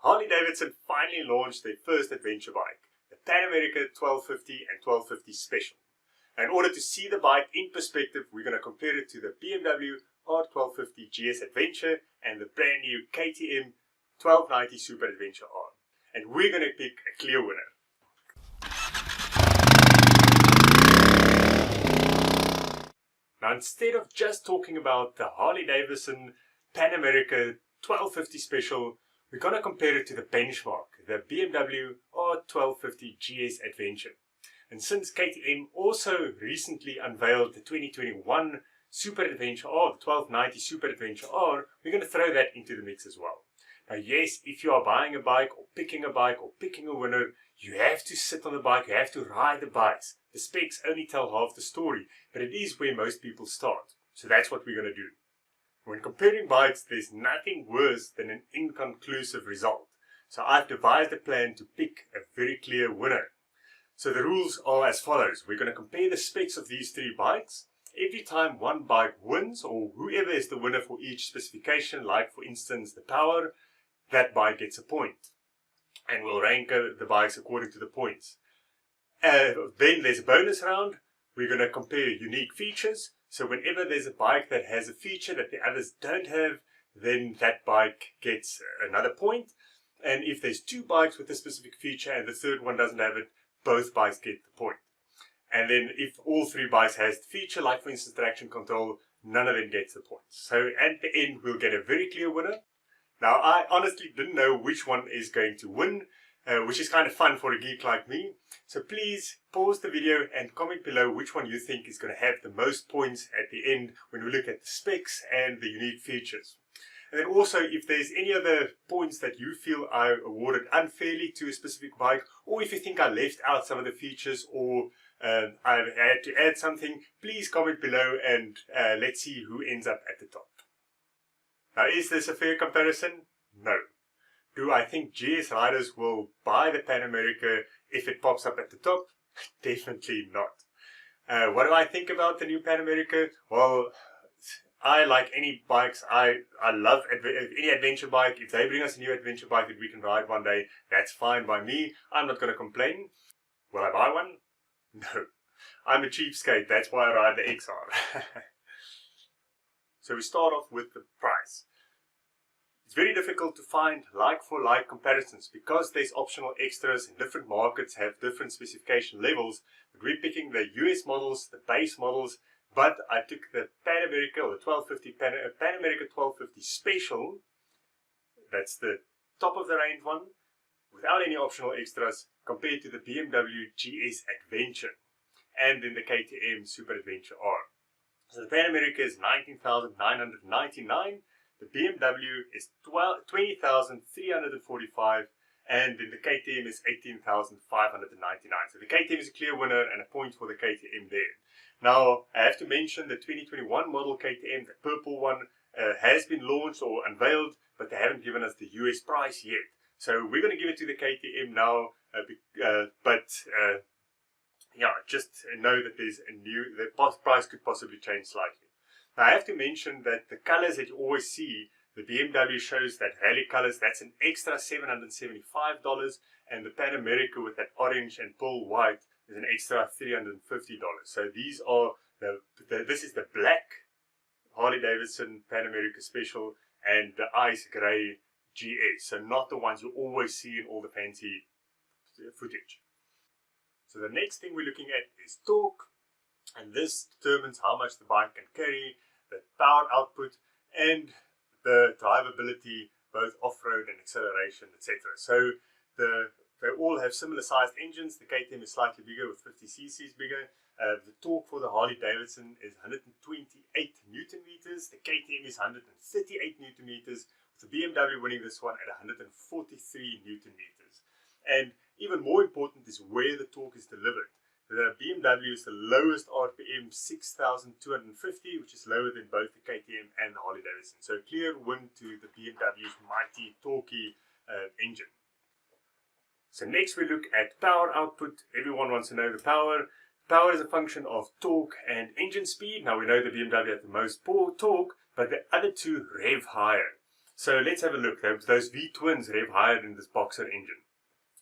Harley-Davidson finally launched their first adventure bike, the Pan America 1250 and 1250 Special. In order to see the bike in perspective, we're going to compare it to the BMW R1250 GS Adventure and the brand new KTM 1290 Super Adventure R. And we're going to pick a clear winner. Now, instead of just talking about the Harley-Davidson Pan America 1250 Special, we're going to compare it to the benchmark, the BMW R1250 GS Adventure. And since KTM also recently unveiled the 2021 Super Adventure R, the 1290 Super Adventure R, we're going to throw that into the mix as well. Now, yes, if you are buying a bike or picking a winner, you have to sit on the bike, you have to ride the bikes. The specs only tell half the story, but it is where most people start. So that's what we're going to do. When comparing bikes, there's nothing worse than an inconclusive result. So I've devised a plan to pick a very clear winner. So the rules are as follows. We're going to compare the specs of these three bikes. Every time one bike wins, or whoever is the winner for each specification, like for instance the power, that bike gets a point. And we'll rank the bikes according to the points. Then there's a bonus round. We're going to compare unique features. So whenever there's a bike that has a feature that the others don't have, then that bike gets another point. And if there's two bikes with a specific feature and the third one doesn't have it, both bikes get the point. And then if all three bikes has the feature, like for instance traction control, none of them gets the points. So at the end we'll get a very clear winner. Now I honestly didn't know which one is going to win, which is kind of fun for a geek like me. So please pause the video and comment below which one you think is going to have the most points at the end when we look at the specs and the unique features. And then also, if there's any other points that you feel I awarded unfairly to a specific bike, or if you think I left out some of the features or I had to add something, please comment below and let's see who ends up at the top. Now, is this a fair comparison? No. Do I think GS riders will buy the Pan America if it pops up at the top? Definitely not. What do I think about the new Pan America? Well, I like any bikes. I love any adventure bike. If they bring us a new adventure bike that we can ride one day, that's fine by me. I'm not going to complain. Will I buy one? No. I'm a cheapskate. That's why I ride the XR. So we start off with the price. It's very difficult to find like-for-like comparisons because there's optional extras and different markets have different specification levels. But we're picking the US models, the base models, but I took the Pan America or the 1250 Pan America 1250 Special. That's the top of the range one, without any optional extras, compared to the BMW GS Adventure and then the KTM Super Adventure R. So the Pan America is $19,999. The BMW is $20,345, and then the KTM is $18,599. So the KTM is a clear winner and a point for the KTM there. Now, I have to mention the 2021 model KTM, the purple one, has been launched or unveiled, but they haven't given us the US price yet. So we're going to give it to the KTM now, yeah, just know that there's the price could possibly change slightly. Now, I have to mention that the colors that you always see, the BMW shows that rally colors, that's an extra $775, and the Pan America with that orange and pearl white is an extra $350. So these are this is the black Harley-Davidson Pan America Special and the ice grey GS. So not the ones you always see in all the fancy footage. So the next thing we're looking at is torque, and this determines how much the bike can carry, the power output, and the drivability, both off-road and acceleration, etc. So they all have similar sized engines. The KTM is slightly bigger with 50 cc's bigger. The torque for the Harley-Davidson is 128 Newton meters. The KTM is 138 Newton meters, with the BMW winning this one at 143 Newton meters. And even more important is where the torque is delivered. The BMW is the lowest RPM, 6,250, which is lower than both the KTM and the Harley-Davidson. So clear win to the BMW's mighty, torquey engine. So next we look at power output. Everyone wants to know the power. Power is a function of torque and engine speed. Now we know the BMW has the most torque, but the other two rev higher. So let's have a look. Those V-twins rev higher than this Boxer engine.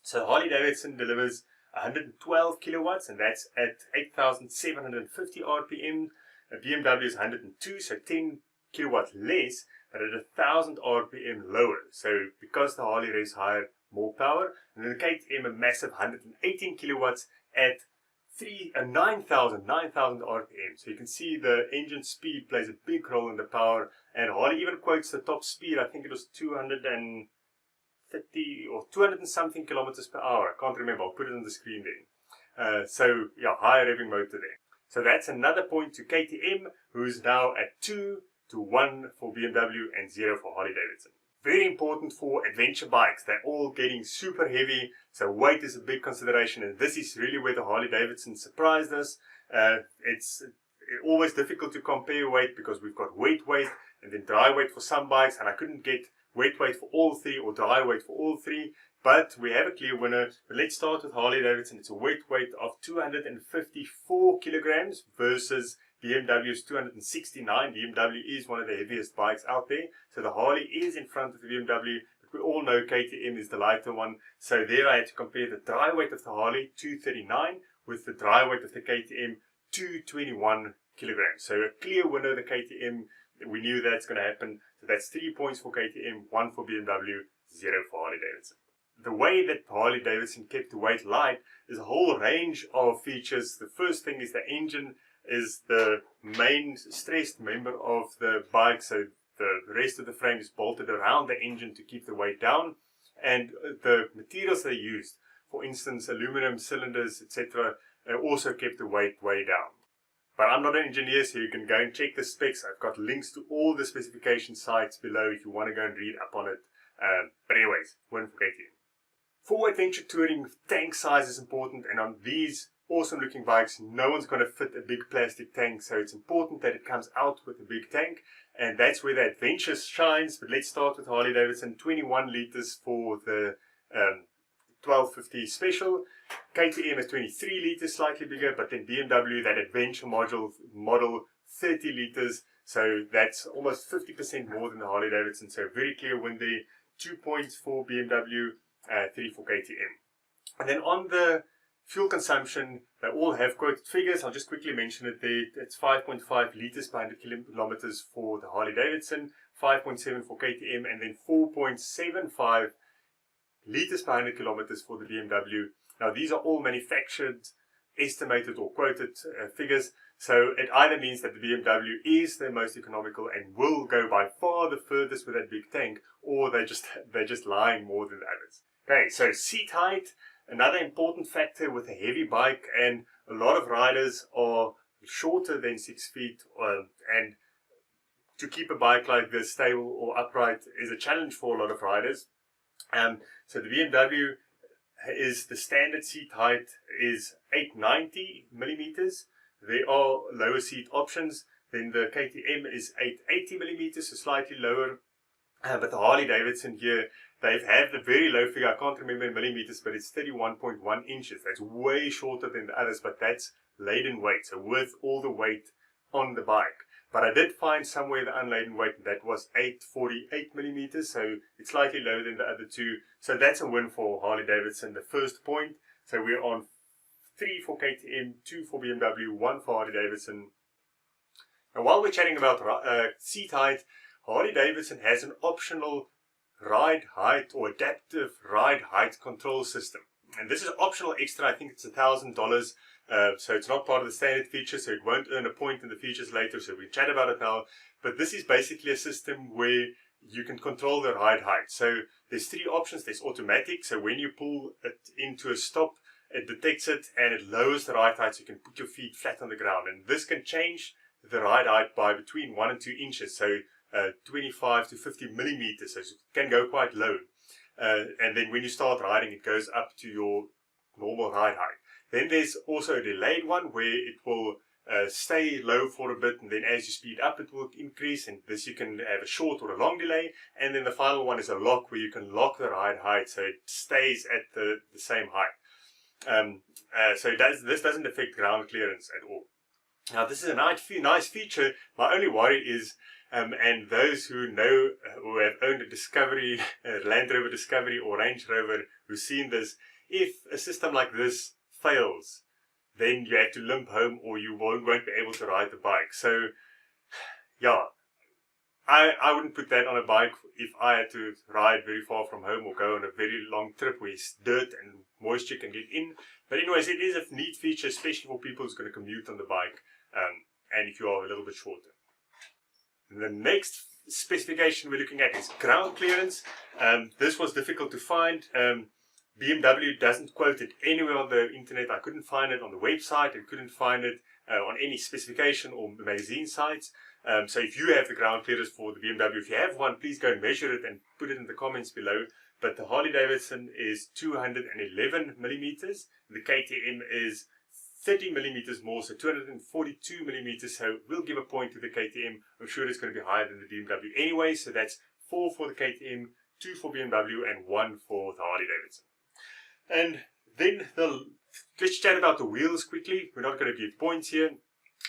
So Harley-Davidson delivers 112 kilowatts, and that's at 8,750 RPM. A BMW is 102, so 10 kilowatts less, but at 1,000 RPM lower. So because the Harley revs higher, more power. And then the KTM, a massive 118 kilowatts at 9,000 RPM. So you can see the engine speed plays a big role in the power, and Harley even quotes the top speed. I think it was 230 or 200 and something kilometers per hour. I can't remember. I'll put it on the screen there. So yeah, higher revving motor there. So that's another point to KTM, who's now at 2 to 1 for BMW and 0 for Harley-Davidson. Very important for adventure bikes. They're all getting super heavy, so weight is a big consideration, and this is really where the Harley-Davidson surprised us. It's always difficult to compare weight because we've got wet weight and then dry weight for some bikes, and I couldn't get wet weight for all three or dry weight for all three, but we have a clear winner. But let's start with Harley-Davidson. It's a wet weight of 254 kilograms versus BMW's 269. BMW is one of the heaviest bikes out there, so the Harley is in front of the BMW, but we all know KTM is the lighter one. So there I had to compare the dry weight of the Harley, 239, with the dry weight of the KTM, 221 kilograms. So a clear winner, the KTM. We knew that's going to happen. So that's 3 points for KTM, 1 for BMW, 0 for Harley-Davidson. The way that Harley-Davidson kept the weight light is a whole range of features. The first thing is the engine is the main stressed member of the bike, so the rest of the frame is bolted around the engine to keep the weight down, and the materials they used, for instance aluminum cylinders, etc., also kept the weight way down. But I'm not an engineer, so you can go and check the specs. I've got links to all the specification sites below if you want to go and read up on it. But anyways, win for KTM. For adventure touring, tank size is important, and on these awesome looking bikes, no one's going to fit a big plastic tank, so it's important that it comes out with a big tank, and that's where the adventure shines. But let's start with Harley-Davidson, 21 liters for the 1250 Special. KTM is 23 liters, slightly bigger, but then BMW, that adventure model 30 liters, so that's almost 50% more than the Harley-Davidson, so very clear win there. 2 points for BMW, 3 for KTM. And then on the fuel consumption, they all have quoted figures. I'll just quickly mention it there. It's 5.5 liters per 100 kilometers for the Harley-Davidson, 5.7 for KTM, and then 4.75 liters per 100 kilometers for the BMW. Now these are all manufactured, estimated or quoted figures, so it either means that the BMW is the most economical and will go by far the furthest with that big tank, or they're just lying more than the others. Okay, so seat height, another important factor with a heavy bike, and a lot of riders are shorter than 6 feet, and to keep a bike like this stable or upright is a challenge for a lot of riders. So the BMW is the standard seat height is 890 millimeters. There are lower seat options. Then the KTM is 880 millimeters, so slightly lower. But the Harley-Davidson here, they have the very low figure. I can't remember in millimeters, but it's 31.1 inches. That's way shorter than the others, but that's laden weight, so with all the weight on the bike. But I did find somewhere the unladen weight, that was 848 millimeters, so it's slightly lower than the other two. So that's a win for Harley-Davidson, the first point. So we're on 3 for KTM, 2 for BMW, 1 for Harley-Davidson. Now while we're chatting about seat height, Harley-Davidson has an optional ride height or adaptive ride height control system. And this is optional extra. I think it's $1,000. So it's not part of the standard feature, so it won't earn a point in the features later, so we chat about it now. But this is basically a system where you can control the ride height. So there's 3 options. There's automatic, so when you pull it into a stop, it detects it and it lowers the ride height so you can put your feet flat on the ground. And this can change the ride height by between 1 and 2 inches, so 25 to 50 millimeters, so it can go quite low. And then when you start riding, it goes up to your normal ride height. Then there's also a delayed one where it will stay low for a bit, and then as you speed up it will increase, and this you can have a short or a long delay. And then the final one is a lock, where you can lock the ride height so it stays at the same height. So this doesn't affect ground clearance at all. Now this is a nice feature. My only worry is And those who know, who have owned a Discovery, a Land Rover Discovery or Range Rover, who've seen this, if a system like this fails, then you have to limp home or you won't be able to ride the bike. So yeah, I wouldn't put that on a bike if I had to ride very far from home or go on a very long trip where dirt and moisture can get in. But anyways, it is a neat feature, especially for people who's going to commute on the bike, and if you are a little bit shorter. The next specification we're looking at is ground clearance. This was difficult to find. BMW doesn't quote it anywhere on the internet. I couldn't find it on the website. I couldn't find it on any specification or magazine sites. So if you have the ground clearance for the BMW, if you have one, please go and measure it and put it in the comments below. But the Harley-Davidson is 211 millimeters. The KTM is 30 millimeters more, so 242 millimeters. So we'll give a point to the KTM. I'm sure it's going to be higher than the BMW anyway. So that's 4 for the KTM, 2 for BMW, and 1 for the Harley-Davidson. And then let's chat about the wheels quickly. We're not going to give points here,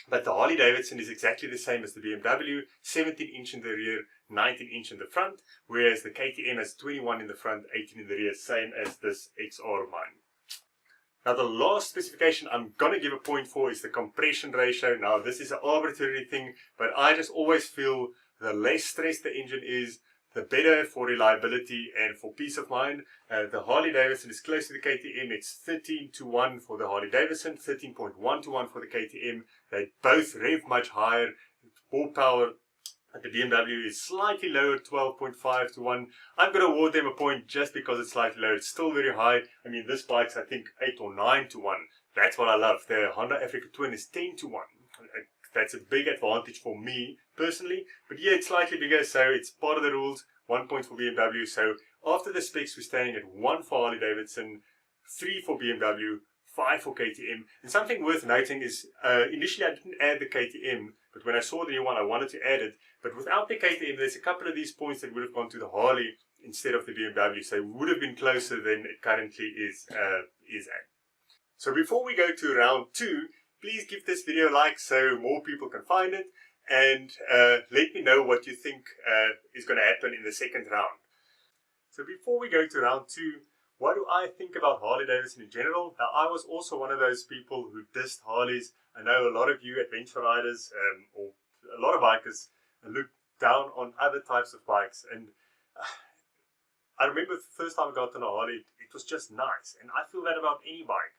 but the Harley-Davidson is exactly the same as the BMW, 17-inch in the rear, 19-inch in the front, whereas the KTM has 21 in the front, 18 in the rear, same as this XR of mine. Now the last specification I'm going to give a point for is the compression ratio. Now this is an arbitrary thing, but I just always feel the less stressed the engine is, the better for reliability and for peace of mind. The Harley-Davidson is close to the KTM. It's 13-1 for the Harley-Davidson, 13.1-1 for the KTM. They both rev much higher, more power. The BMW is slightly lower, 12.5-1. I'm going to award them a point just because it's slightly lower. It's still very high. I mean, this bike's, I think, 8 or 9-1. That's what I love. The Honda Africa Twin is 10-1. That's a big advantage for me personally, but yeah, it's slightly bigger, so it's part of the rules. 1 point for BMW. So after the specs, we're staying at 1 for Harley-Davidson, 3 for BMW, 5 for KTM. And something worth noting is initially I didn't add the KTM, but when I saw the new one, I wanted to add it. But without the KTM, there's a couple of these points that would have gone to the Harley instead of the BMW, so it would have been closer than it currently is at. So before we go to round 2, please give this video a like so more people can find it, and let me know what you think is going to happen in the second round. So before we go to round 2, what do I think about Harley-Davidson in general? Now, I was also one of those people who dissed Harleys. I know a lot of you adventure riders or a lot of bikers look down on other types of bikes, and I remember the first time I got on a Harley, it was just nice, and I feel that about any bike.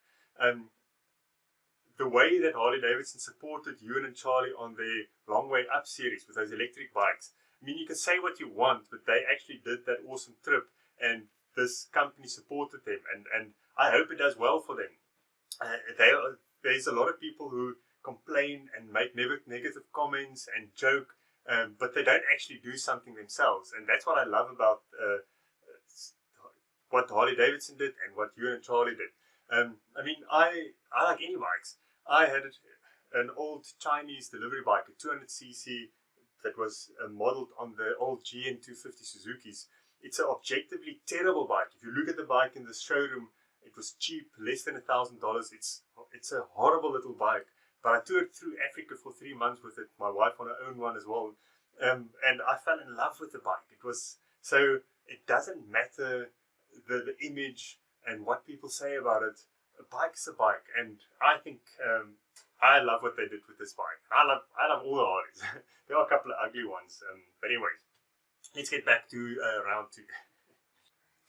The way that Harley-Davidson supported Ewan and Charlie on their Long Way Up series with those electric bikes. I mean, you can say what you want, but they actually did that awesome trip, and this company supported them, and I hope it does well for them. There's a lot of people who complain and make negative comments and joke, but they don't actually do something themselves, and that's what I love about what Harley-Davidson did and what Ewan and Charlie did. I mean, I like any bikes. I had an old Chinese delivery bike, a 200cc, that was modeled on the old GN250 Suzukis. It's an objectively terrible bike. If you look at the bike in the showroom, it was cheap, less than $1,000. It's a horrible little bike. But I toured through Africa for 3 months with it. My wife on her own one as well, and I fell in love with the bike. So it doesn't matter the image and what people say about it. A bike is a bike, and I think I love what they did with this bike. I love all the Harleys. There are a couple of ugly ones, but anyways, let's get back to round 2.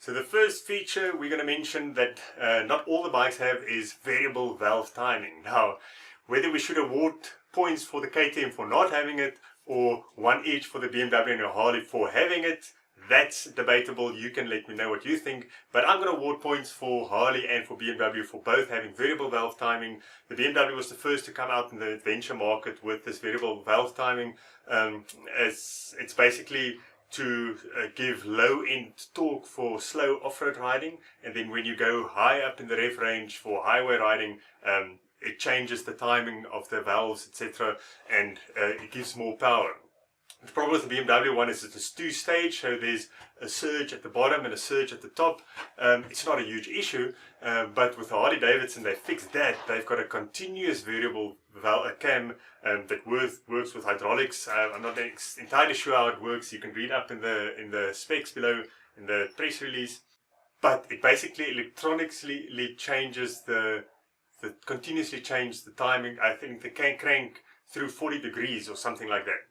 So the first feature we're going to mention that not all the bikes have is variable valve timing. Now, whether we should award points for the KTM for not having it, or 1 each for the BMW and the Harley for having it, that's debatable. You can let me know what you think, but I'm going to award points for Harley and for BMW for both having variable valve timing. The BMW was the first to come out in the adventure market with this variable valve timing. It's basically to give low-end torque for slow off-road riding, and then when you go high up in the rev range for highway riding, it changes the timing of the valves, etc., and it gives more power. The problem with the BMW one is it's two-stage, so there's a surge at the bottom and a surge at the top. It's not a huge issue, but with the Harley-Davidson they fixed that. They've got a continuous variable cam that works with hydraulics. I'm not entirely sure how it works. You can read up in the specs below in the press release, but it basically electronically changes continuously changes the timing. I think the crank through 40 degrees or something like that.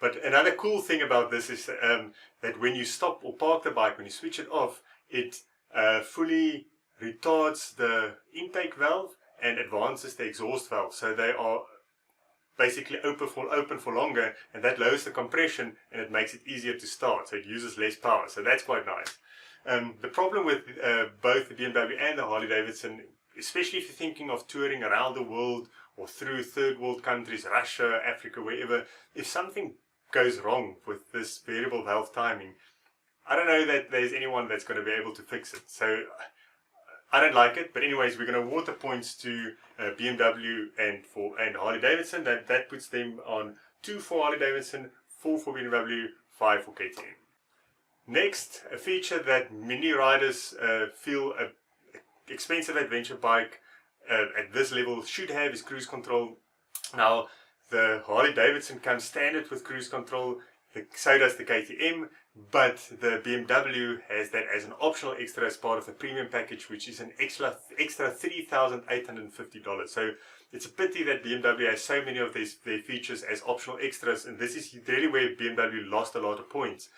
But another cool thing about this is that when you stop or park the bike, when you switch it off, it fully retards the intake valve and advances the exhaust valve. So they are basically open for longer, and that lowers the compression and it makes it easier to start. So it uses less power. So that's quite nice. The problem with both the BMW and the Harley-Davidson, especially if you're thinking of touring around the world or through third world countries, Russia, Africa, wherever, if something goes wrong with this variable valve timing, I don't know that there's anyone that's going to be able to fix it. So I don't like it, but anyways, we're going to award the points to BMW and Harley-Davidson. That puts them on 2 for Harley-Davidson, 4 for BMW, 5 for KTM. Next, a feature that many riders feel an expensive adventure bike at this level should have is cruise control. Now, the Harley-Davidson comes standard with cruise control, so does the KTM, but the BMW has that as an optional extra as part of the premium package, which is an extra $3,850. So it's a pity that BMW has so many of their features as optional extras, and this is really where BMW lost a lot of points.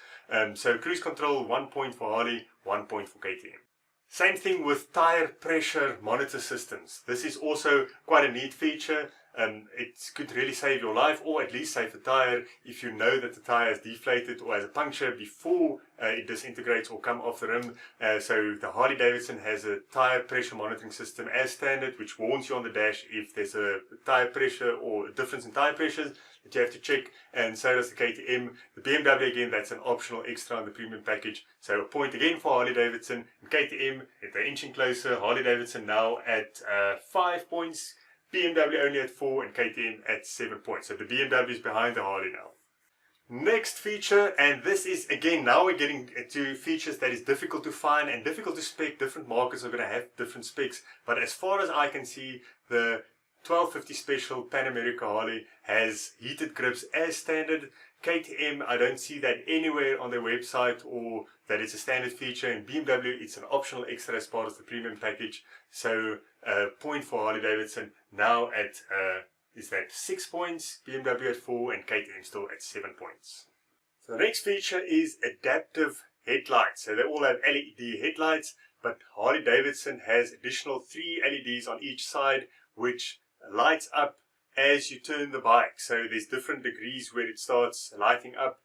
So cruise control, 1 point for Harley, 1 point for KTM. Same thing with tire pressure monitor systems. This is also quite a neat feature. It could really save your life, or at least save the tire if you know that the tire is deflated or has a puncture before it disintegrates or come off the rim. So the Harley-Davidson has a tire pressure monitoring system as standard, which warns you on the dash if there's a tire pressure or a difference in tire pressures that you have to check, and so does the KTM. The BMW, again, that's an optional extra on the premium package. So a point again for Harley-Davidson. And KTM, if they're inching closer, Harley-Davidson now at 5 points, BMW only at 4, and KTM at 7 points. So the BMW is behind the Harley now. Next feature, and this is again, now we're getting to features that is difficult to find and difficult to spec. Different markets are going to have different specs, but as far as I can see, the 1250 Special Pan America Harley has heated grips as standard. KTM, I don't see that anywhere on their website or that it's a standard feature. In BMW, it's an optional extra as part of the premium package. So point for Harley-Davidson now at is that 6 points, BMW at 4, and KTM still at 7 points. So the next feature is adaptive headlights. So they all have LED headlights, but Harley-Davidson has additional 3 LEDs on each side, which lights up as you turn the bike. So there's different degrees where it starts lighting up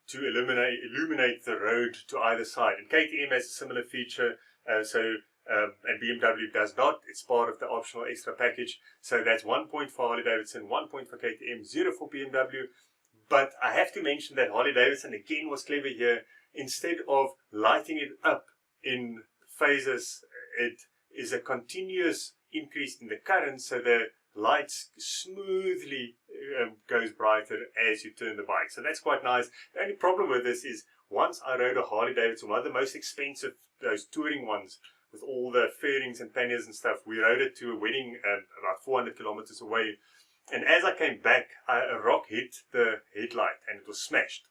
to illuminate the road to either side. And KTM has a similar feature, and BMW does not. It's part of the optional extra package. So that's 1 point for Harley-Davidson, 1 point for KTM, 0 for BMW. But I have to mention that Harley-Davidson again was clever here. Instead of lighting it up in phases, it is a continuous increase in the current, so the lights smoothly goes brighter as you turn the bike. So that's quite nice. The only problem with this is, once I rode a Harley-Davidson, one of the most expensive, those touring ones, with all the fairings and panniers and stuff. We rode it to a wedding about 400 kilometers away, and as I came back, a rock hit the headlight and it was smashed.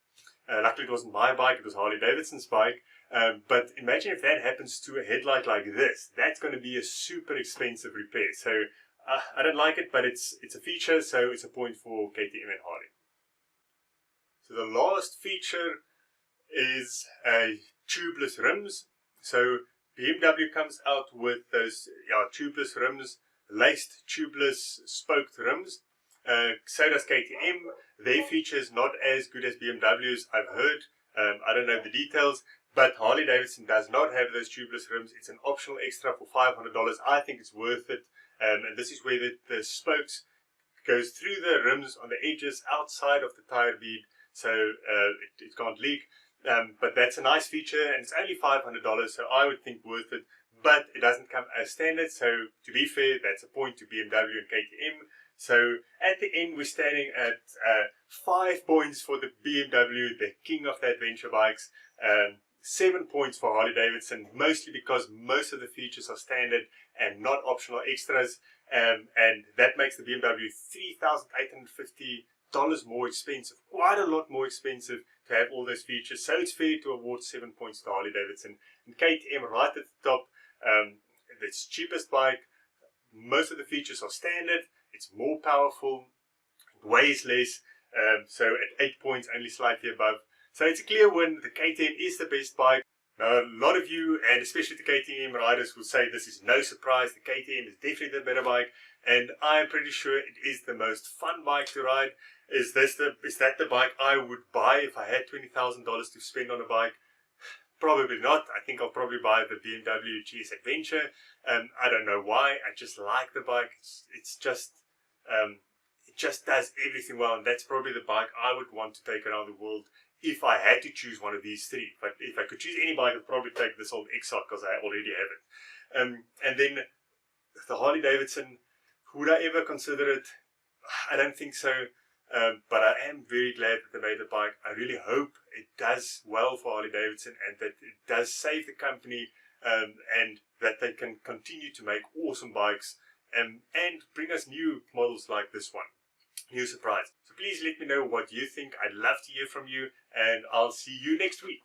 Luckily it wasn't my bike, it was Harley-Davidson's bike. But imagine if that happens to a headlight like this. That's going to be a super expensive repair. So I don't like it, but it's a feature, so it's a point for KTM and Harley. So the last feature is tubeless rims. So BMW comes out with those tubeless rims, laced tubeless spoked rims. So does KTM. Their feature is not as good as BMW's, I've heard. I don't know the details, but Harley-Davidson does not have those tubeless rims. It's an optional extra for $500. I think it's worth it. And this is where the spokes goes through the rims on the edges outside of the tire bead, so it can't leak. But that's a nice feature, and it's only $500, so I would think worth it. But it doesn't come as standard, so to be fair, that's a point to BMW and KTM. So at the end, we're standing at 5 points for the BMW, the king of the adventure bikes. 7 points for Harley-Davidson, mostly because most of the features are standard and not optional extras, and that makes the BMW $3,850 more expensive, quite a lot more expensive to have all those features. So it's fair to award 7 points to Harley-Davidson. And KTM right at the top, its cheapest bike. Most of the features are standard. It's more powerful, it weighs less. So at 8 points, only slightly above. So it's a clear win. The KTM is the best bike. Now, a lot of you, and especially the KTM riders, will say this is no surprise. The KTM is definitely the better bike, and I'm pretty sure it is the most fun bike to ride. Is that the bike I would buy if I had $20,000 to spend on a bike? Probably not. I think I'll probably buy the BMW GS Adventure. I don't know why. I just like the bike. It just does everything well, and that's probably the bike I would want to take around the world if I had to choose one of these three. But if I could choose any bike, I'd probably take this old XR because I already have it. And then the Harley-Davidson, would I ever consider it? I don't think so. But I am very glad that they made the bike. I really hope it does well for Harley-Davidson and that it does save the company, and that they can continue to make awesome bikes and bring us new models like this one. New surprise. So please let me know what you think. I'd love to hear from you, and I'll see you next week.